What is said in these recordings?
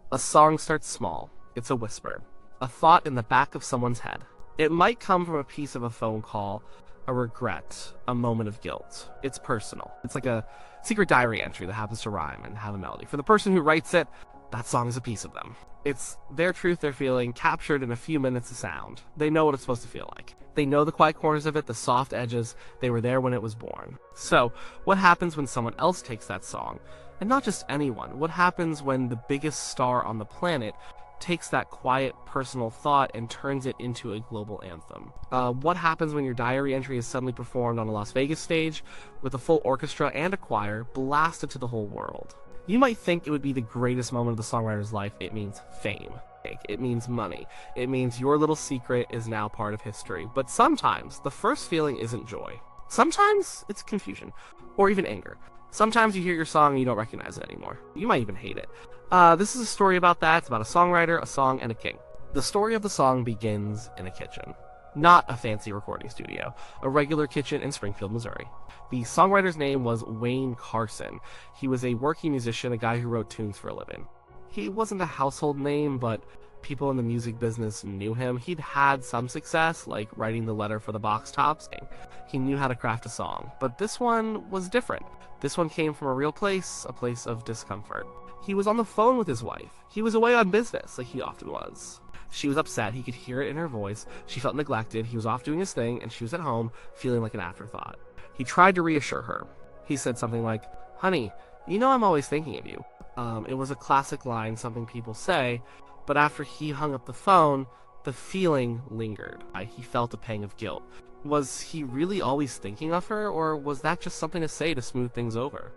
A song starts small. It's a whisper. A thought in the back of someone's head. It might come from a piece of a phone call, a regret, a moment of guilt. It's personal. It's like a secret diary entry that happens to rhyme and have a melody. For the person who writes it, that song is a piece of them. It's their truth they're feeling, captured in a few minutes of sound. They know what it's supposed to feel like. They know the quiet corners of it, the soft edges. They were there when it was born. So, what happens when someone else takes that song? And not just anyone. What happens when the biggest star on the planet takes that quiet, personal thought and turns it into a global anthem? What happens when your diary entry is suddenly performed on a Las Vegas stage with a full orchestra and a choir blasted to the whole world? You might think it would be the greatest moment of the songwriter's life. It means fame. It means money. It means your little secret is now part of history. But sometimes the first feeling isn't joy. Sometimes it's confusion, or even anger. Sometimes you hear your song and you don't recognize it anymore. You might even hate it. This is a story about that. It's about a songwriter, a song, and a king. The story of the song begins in a kitchen. Not a fancy recording studio. A regular kitchen in Springfield, Missouri. The songwriter's name was Wayne Carson. He was a working musician, a guy who wrote tunes for a living. He wasn't a household name, but people in the music business knew him. He'd had some success, like writing the letter for the box tops. He knew how to craft a song. But this one was different. This one came from a real place, a place of discomfort. He was on the phone with his wife. He was away on business, like he often was. She was upset. He could hear it in her voice. She felt neglected. He was off doing his thing, and she was at home, feeling like an afterthought. He tried to reassure her. He said something like, "Honey, you know I'm always thinking of you." It was a classic line, something people say, but after he hung up the phone, the feeling lingered. He felt a pang of guilt. Was he really always thinking of her, or was that just something to say to smooth things over?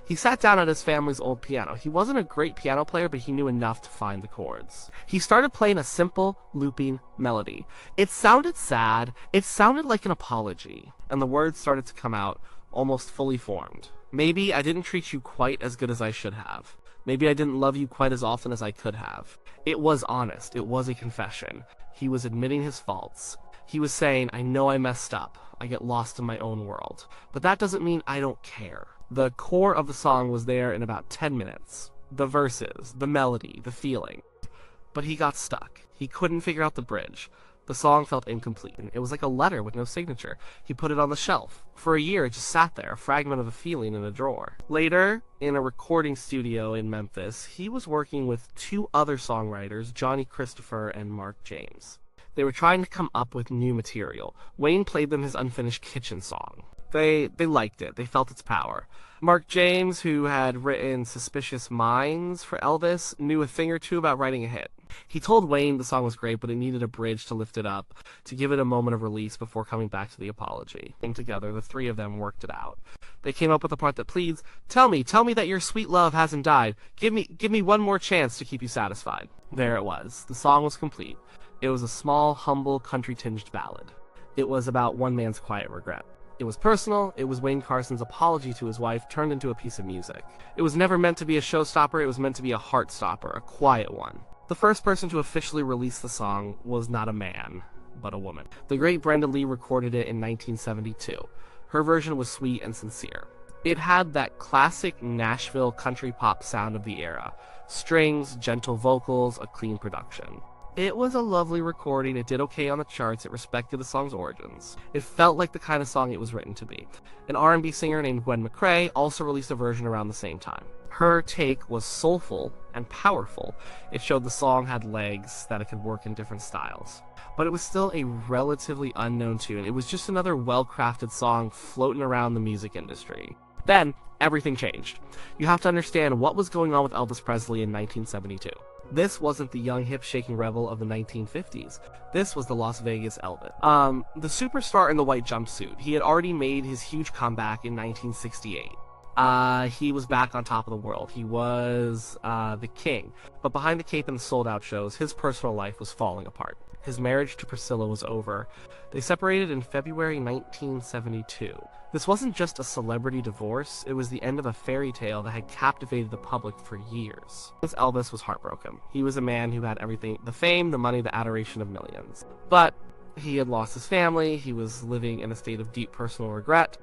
He sat down at his family's old piano. He wasn't a great piano player, but he knew enough to find the chords. He started playing a simple, looping melody. It sounded sad. It sounded like an apology. And the words started to come out, almost fully formed. Maybe I didn't treat you quite as good as I should have. Maybe I didn't love you quite as often as I could have. It was honest. It was a confession. He was admitting his faults. He was saying, I know I messed up. I get lost in my own world. But that doesn't mean I don't care. The core of the song was there in about 10 minutes. The verses, the melody, the feeling. But he got stuck. He couldn't figure out the bridge. The song felt incomplete. It was like a letter with no signature. He put it on the shelf. For a year, it just sat there, a fragment of a feeling in a drawer. Later, in a recording studio in Memphis, he was working with two other songwriters, Johnny Christopher and Mark James. They were trying to come up with new material. Wayne played them his unfinished kitchen song. They liked it. They felt its power. Mark James, who had written Suspicious Minds for Elvis, knew a thing or two about writing a hit. He told Wayne the song was great, but it needed a bridge to lift it up, to give it a moment of release before coming back to the apology. Together, the three of them worked it out. They came up with a part that pleads, tell me that your sweet love hasn't died. Give me one more chance to keep you satisfied." There it was. The song was complete. It was a small, humble, country-tinged ballad. It was about one man's quiet regret. It was personal. It was Wayne Carson's apology to his wife turned into a piece of music. It was never meant to be a showstopper. It was meant to be a heart-stopper, a quiet one. The first person to officially release the song was not a man, but a woman. The great Brenda Lee recorded it in 1972. Her version was sweet and sincere. It had that classic Nashville country pop sound of the era. Strings, gentle vocals, a clean production. It was a lovely recording. It did okay on the charts. It respected the song's origins. It felt like the kind of song it was written to be. An R&B singer named Gwen McCrae also released a version around the same time. Her take was soulful and powerful. It showed the song had legs, that it could work in different styles. But it was still a relatively unknown tune. It was just another well-crafted song floating around the music industry. Then, everything changed. You have to understand what was going on with Elvis Presley in 1972. This wasn't the young, hip-shaking rebel of the 1950s. This was the Las Vegas Elvis. The superstar in the white jumpsuit. He had already made his huge comeback in 1968. He was back on top of the world. He was the king. But behind the cape and the sold-out shows, his personal life was falling apart. His marriage to Priscilla was over. They separated in February 1972. This wasn't just a celebrity divorce, it was the end of a fairy tale that had captivated the public for years. Elvis was heartbroken. He was a man who had everything, the fame, the money, the adoration of millions. But he had lost his family, he was living in a state of deep personal regret.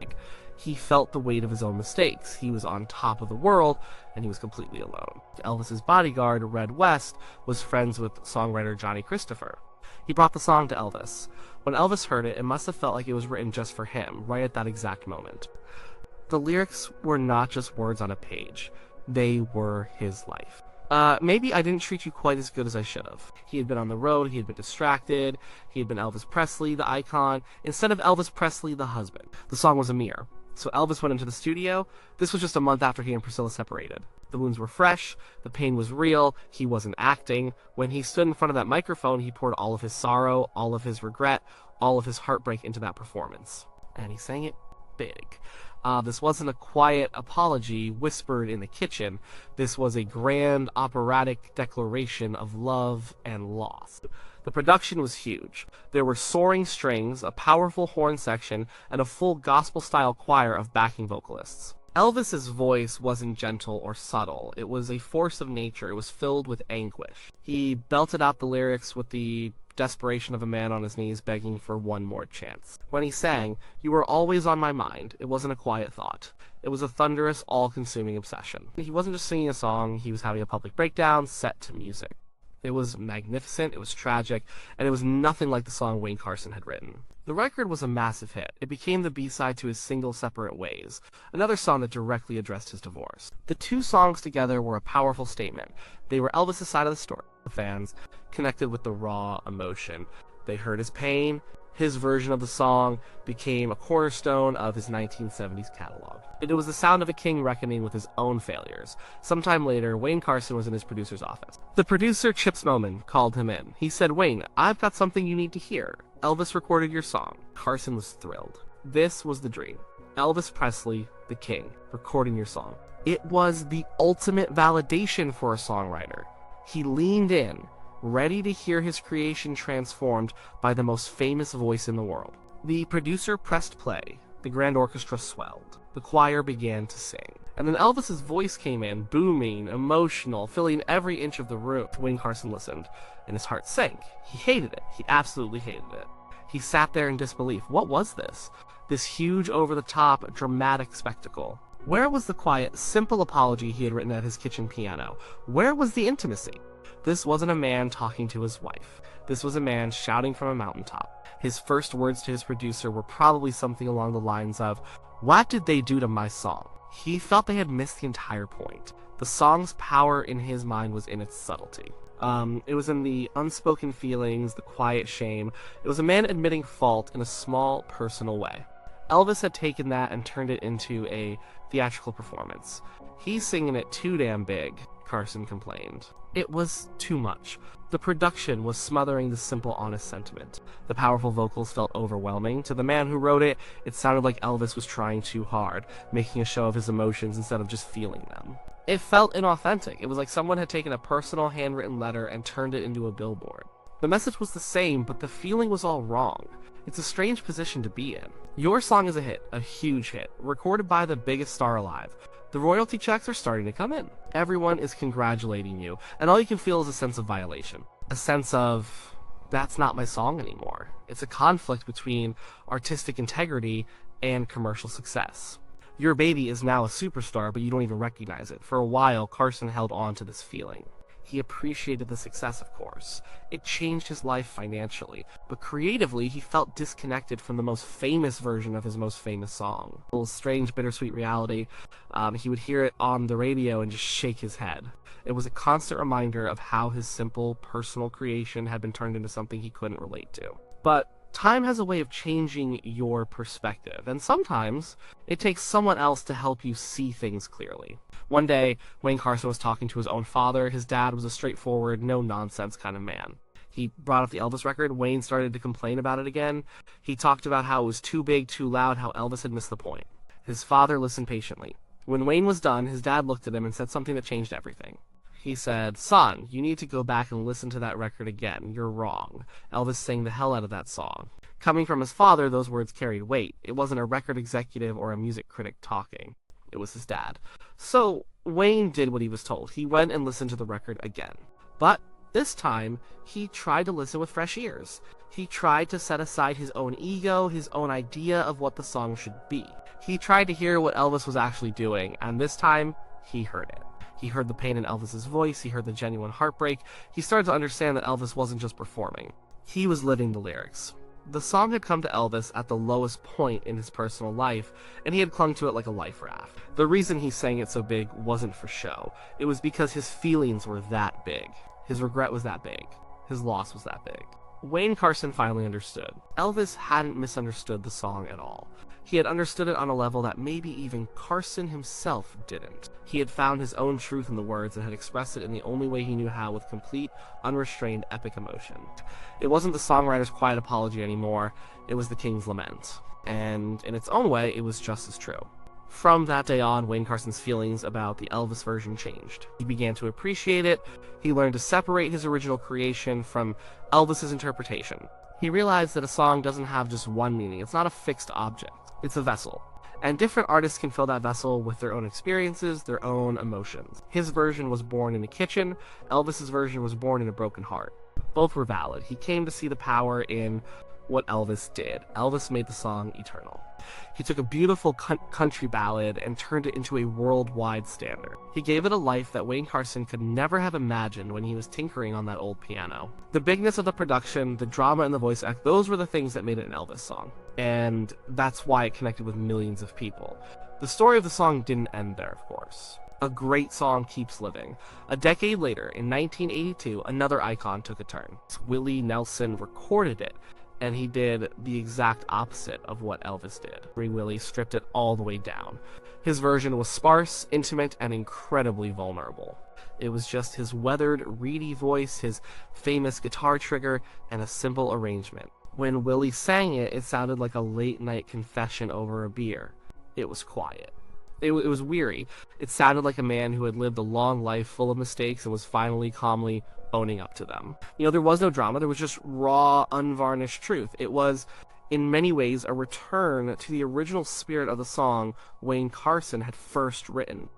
He felt the weight of his own mistakes. He was on top of the world, and he was completely alone. Elvis's bodyguard, Red West, was friends with songwriter Johnny Christopher. He brought the song to Elvis. When Elvis heard it, it must have felt like it was written just for him, right at that exact moment. The lyrics were not just words on a page. They were his life. Maybe I didn't treat you quite as good as I should have. He had been on the road, he had been distracted, he had been Elvis Presley, the icon, instead of Elvis Presley, the husband. The song was a mirror. So Elvis went into the studio. This was just a month after he and Priscilla separated. The wounds were fresh, the pain was real, he wasn't acting. When he stood in front of that microphone, he poured all of his sorrow, all of his regret, all of his heartbreak into that performance. And he sang it big. This wasn't a quiet apology whispered in the kitchen. This was a grand operatic declaration of love and loss. The production was huge. There were soaring strings, a powerful horn section, and a full gospel-style choir of backing vocalists. Elvis's voice wasn't gentle or subtle. It was a force of nature. It was filled with anguish. He belted out the lyrics with the desperation of a man on his knees begging for one more chance. When he sang, "You were always on my mind," it wasn't a quiet thought. It was a thunderous, all-consuming obsession. He wasn't just singing a song, he was having a public breakdown set to music. It was magnificent, it was tragic, and it was nothing like the song Wayne Carson had written. The record was a massive hit. It became the B-side to his single Separate Ways, another song that directly addressed his divorce. The two songs together were a powerful statement. They were Elvis' side of the story. The fans connected with the raw emotion. They heard his pain. His version of the song became a cornerstone of his 1970s catalog. It was the sound of a king reckoning with his own failures. Sometime later, Wayne Carson was in his producer's office. The producer, Chip Moman, called him in. He said, "Wayne, I've got something you need to hear. Elvis recorded your song." Carson was thrilled. This was the dream. Elvis Presley, the king, recording your song. It was the ultimate validation for a songwriter. He leaned in, ready to hear his creation transformed by the most famous voice in the world. The producer pressed play. The grand orchestra swelled. The choir began to sing. And then Elvis's voice came in, booming, emotional, filling every inch of the room. Wayne Carson listened, and his heart sank. He hated it. He absolutely hated it. He sat there in disbelief. What was this? This huge, over-the-top, dramatic spectacle. Where was the quiet, simple apology he had written at his kitchen piano? Where was the intimacy? This wasn't a man talking to his wife. This was a man shouting from a mountaintop. His first words to his producer were probably something along the lines of, "What did they do to my song?" He felt they had missed the entire point. The song's power in his mind was in its subtlety. It was in the unspoken feelings, the quiet shame. It was a man admitting fault in a small, personal way. Elvis had taken that and turned it into a theatrical performance. "He's singing it too damn big," Carson complained. It was too much. The production was smothering the simple, honest sentiment. The powerful vocals felt overwhelming. To the man who wrote it, it sounded like Elvis was trying too hard, making a show of his emotions instead of just feeling them. It felt inauthentic. It was like someone had taken a personal handwritten letter and turned it into a billboard. The message was the same, but the feeling was all wrong. It's a strange position to be in. Your song is a hit, a huge hit, recorded by the biggest star alive. The royalty checks are starting to come in. Everyone is congratulating you, and all you can feel is a sense of violation. A sense of, that's not my song anymore. It's a conflict between artistic integrity and commercial success. Your baby is now a superstar, but you don't even recognize it. For a while, Carson held on to this feeling. He appreciated the success, of course. It changed his life financially, but creatively, he felt disconnected from the most famous version of his most famous song. A little strange, bittersweet reality. He would hear it on the radio and just shake his head. It was a constant reminder of how his simple, personal creation had been turned into something he couldn't relate to. But time has a way of changing your perspective, and sometimes it takes someone else to help you see things clearly. One day, Wayne Carson was talking to his own father. His dad was a straightforward, no-nonsense kind of man. He brought up the Elvis record. Wayne started to complain about it again. He talked about how it was too big, too loud, how Elvis had missed the point. His father listened patiently. When Wayne was done, his dad looked at him and said something that changed everything. He said, "Son, you need to go back and listen to that record again. You're wrong. Elvis sang the hell out of that song." Coming from his father, those words carried weight. It wasn't a record executive or a music critic talking. It was his dad. So Wayne did what he was told. He went and listened to the record again. But this time, he tried to listen with fresh ears. He tried to set aside his own ego, his own idea of what the song should be. He tried to hear what Elvis was actually doing, and this time, he heard it. He heard the pain in Elvis's voice, he heard the genuine heartbreak. He started to understand that Elvis wasn't just performing. He was living the lyrics. The song had come to Elvis at the lowest point in his personal life, and he had clung to it like a life raft. The reason he sang it so big wasn't for show. It was because his feelings were that big. His regret was that big. His loss was that big. Wayne Carson finally understood. Elvis hadn't misunderstood the song at all. He had understood it on a level that maybe even Carson himself didn't. He had found his own truth in the words and had expressed it in the only way he knew how, with complete, unrestrained, epic emotion. It wasn't the songwriter's quiet apology anymore, it was the king's lament. And in its own way, it was just as true. From that day on, Wayne Carson's feelings about the Elvis version changed. He began to appreciate it. He learned to separate his original creation from Elvis's interpretation. He realized that a song doesn't have just one meaning. It's not a fixed object. It's a vessel. And different artists can fill that vessel with their own experiences, their own emotions. His version was born in a kitchen. Elvis's version was born in a broken heart. Both were valid. He came to see the power in what Elvis did. Elvis made the song eternal. He took a beautiful country ballad and turned it into a worldwide standard. He gave it a life that Wayne Carson could never have imagined when he was tinkering on that old piano. The bigness of the production, the drama and the voice act, those were the things that made it an Elvis song. And that's why it connected with millions of people. The story of the song didn't end there, of course. A great song keeps living. A decade later, in 1982, another icon took a turn. Willie Nelson recorded it, and he did the exact opposite of what Elvis did. Free Willie stripped it all the way down. His version was sparse, intimate, and incredibly vulnerable. It was just his weathered, reedy voice, his famous guitar trigger, and a simple arrangement. When Willie sang it, it sounded like a late-night confession over a beer. It was quiet. It was weary. It sounded like a man who had lived a long life full of mistakes and was finally calmly owning up to them. There was no drama. There was just raw, unvarnished truth. It was, in many ways, a return to the original spirit of the song Wayne Carson had first written.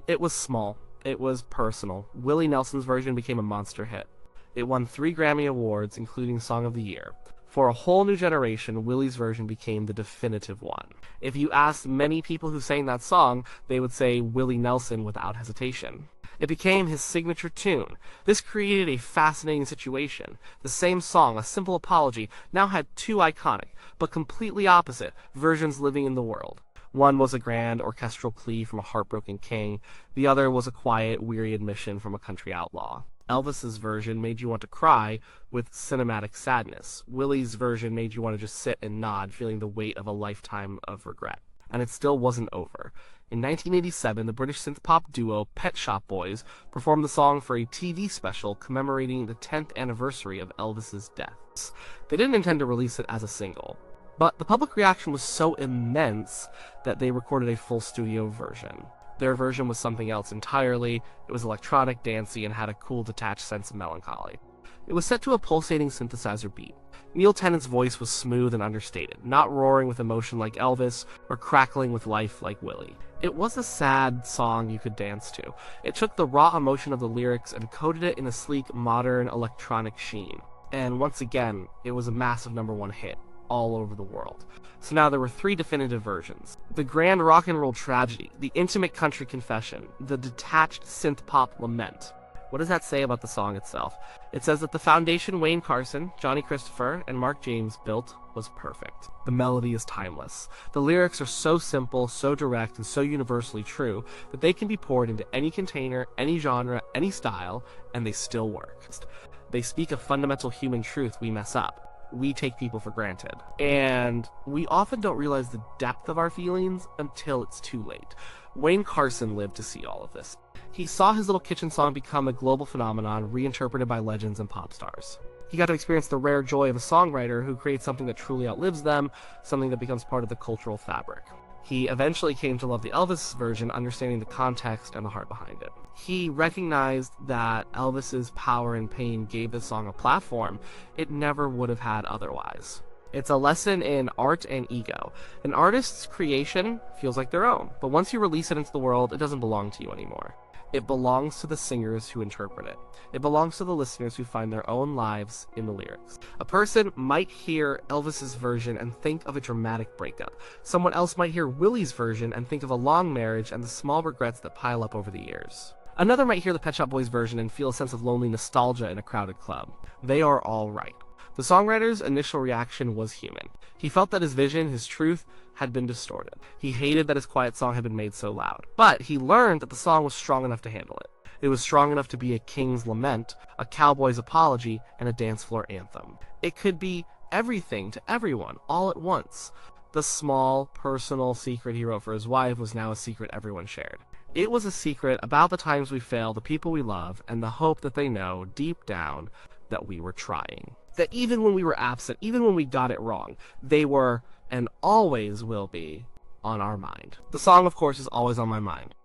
It was small. It was personal. Willie Nelson's version became a monster hit. It won 3 Grammy Awards, including Song of the Year. For a whole new generation, Willie's version became the definitive one. If you asked many people who sang that song, they would say Willie Nelson without hesitation. It became his signature tune. This created a fascinating situation. The same song, a simple apology, now had 2 iconic, but completely opposite, versions living in the world. One was a grand orchestral plea from a heartbroken king. The other was a quiet, weary admission from a country outlaw. Elvis's version made you want to cry with cinematic sadness. Willie's version made you want to just sit and nod, feeling the weight of a lifetime of regret. And it still wasn't over. In 1987, the British synth-pop duo Pet Shop Boys performed the song for a TV special commemorating the 10th anniversary of Elvis's death. They didn't intend to release it as a single, but the public reaction was so immense that they recorded a full studio version. Their version was something else entirely. It was electronic, dancey, and had a cool, detached sense of melancholy. It was set to a pulsating synthesizer beat. Neil Tennant's voice was smooth and understated, not roaring with emotion like Elvis, or crackling with life like Willie. It was a sad song you could dance to. It took the raw emotion of the lyrics and coated it in a sleek, modern, electronic sheen. And once again, it was a massive #1 hit all over the world. So now there were 3 definitive versions. The grand rock and roll tragedy, the intimate country confession, the detached synth-pop lament. What does that say about the song itself? It says that the foundation Wayne Carson, Johnny Christopher, and Mark James built was perfect. The melody is timeless. The lyrics are so simple, so direct, and so universally true that they can be poured into any container, any genre, any style, and they still work. They speak a fundamental human truth: we mess up. We take people for granted. And we often don't realize the depth of our feelings until it's too late. Wayne Carson lived to see all of this. He saw his little kitchen song become a global phenomenon, reinterpreted by legends and pop stars. He got to experience the rare joy of a songwriter who creates something that truly outlives them, something that becomes part of the cultural fabric. He eventually came to love the Elvis version, understanding the context and the heart behind it. He recognized that Elvis's power and pain gave the song a platform it never would have had otherwise. It's a lesson in art and ego. An artist's creation feels like their own, but once you release it into the world, it doesn't belong to you anymore. It belongs to the singers who interpret it. It belongs to the listeners who find their own lives in the lyrics. A person might hear Elvis's version and think of a dramatic breakup. Someone else might hear Willie's version and think of a long marriage and the small regrets that pile up over the years. Another might hear the Pet Shop Boys version and feel a sense of lonely nostalgia in a crowded club. They are all right. The songwriter's initial reaction was human. He felt that his vision, his truth, had been distorted. He hated that his quiet song had been made so loud. But he learned that the song was strong enough to handle it. It was strong enough to be a king's lament, a cowboy's apology, and a dance floor anthem. It could be everything to everyone, all at once. The small, personal secret he wrote for his wife was now a secret everyone shared. It was a secret about the times we fail, the people we love, and the hope that they know, deep down, that we were trying. That even when we were absent, even when we got it wrong, they were, and always will be, on our mind. The song, of course, is always on my mind.